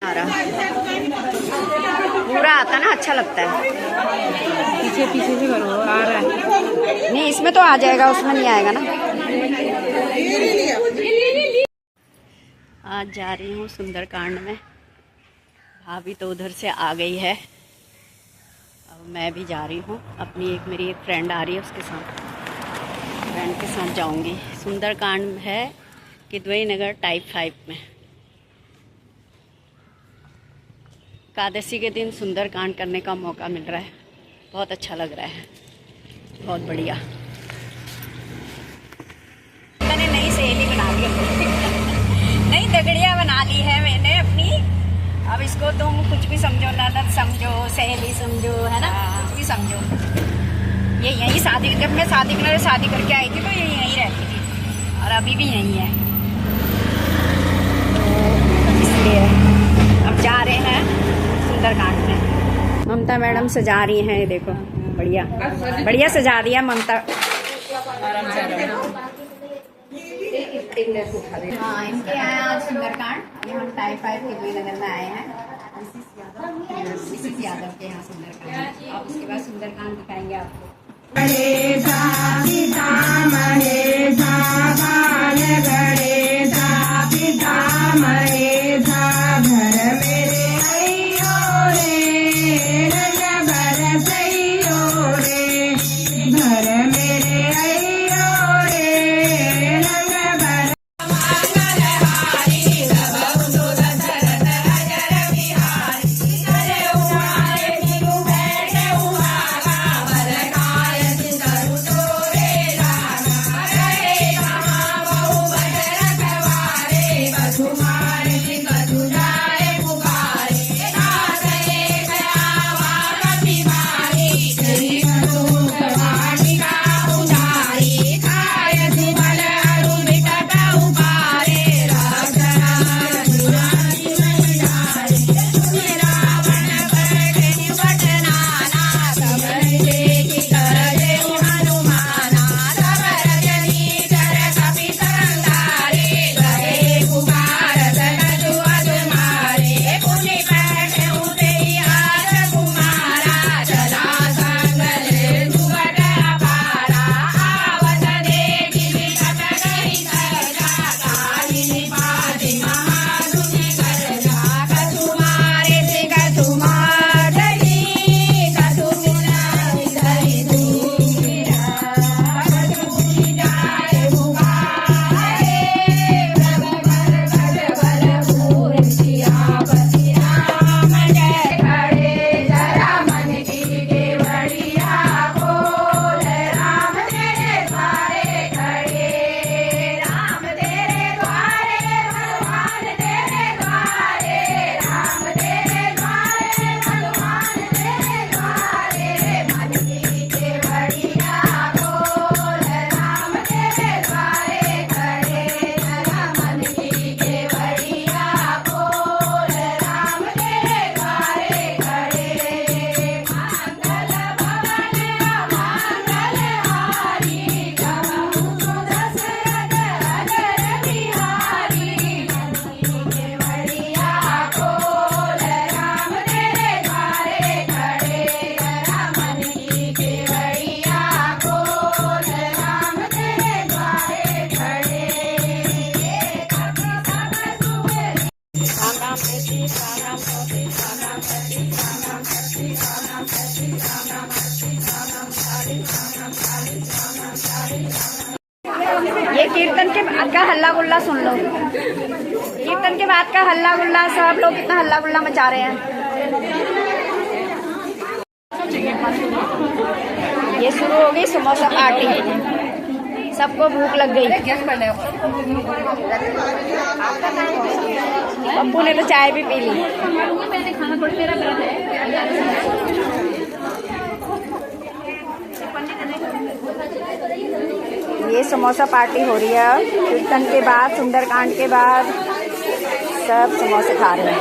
आ रहा पूरा आता ना, अच्छा लगता है। पीछे पीछे से करो, आ रहा है। नहीं, इसमें तो आ जाएगा, उसमें नहीं आएगा ना। आज जा रही हूँ सुंदरकांड में। भाभी तो उधर से आ गई है, अब मैं भी जा रही हूँ। मेरी एक फ्रेंड आ रही है, उसके साथ, फ्रेंड के साथ जाऊँगी। सुंदरकांड है किदवई नगर टाइप 5 में। एकादशी के दिन सुंदरकांड करने का मौका मिल रहा है, बहुत अच्छा लग रहा है, बहुत बढ़िया। मैंने नई सहेली बना ली नई दगड़िया बना ली है मैंने अपनी। अब इसको तुम कुछ भी समझो, ननद समझो, सहेली समझो, है ना, कुछ भी समझो। ये यहीं शादी, जब मैं शादी करके आई थी तो ये यहीं रहती थी और अभी भी यहीं है। तो इसलिए अब जा रहे हैं सुंदरकांड में। ममता मैडम सजा रही हैं, ये देखो, बढ़िया बढ़िया सजा दिया ममता। हाँ, इनके आए आज सुंदरकांड। ये हम टाइप 5 किदवई नगर में आए हैं, मिसिस यादव के यहाँ सुंदरकांड। अब उसके बाद सुंदरकांड दिखाएंगे आपको। ये कीर्तन के बाद का हल्ला गुल्ला सुन लो। कीर्तन के बाद का हल्ला गुल्ला, सब लोग कितना हल्ला गुल्ला मचा रहे हैं। ये शुरू हो गई समोसा पार्टी, सबको भूख लग गई। पप्पू ने तो चाय भी पी ली। ये समोसा पार्टी हो रही है कीर्तन के बाद, सुंदरकांड के बाद सब समोसे खा रहे हैं।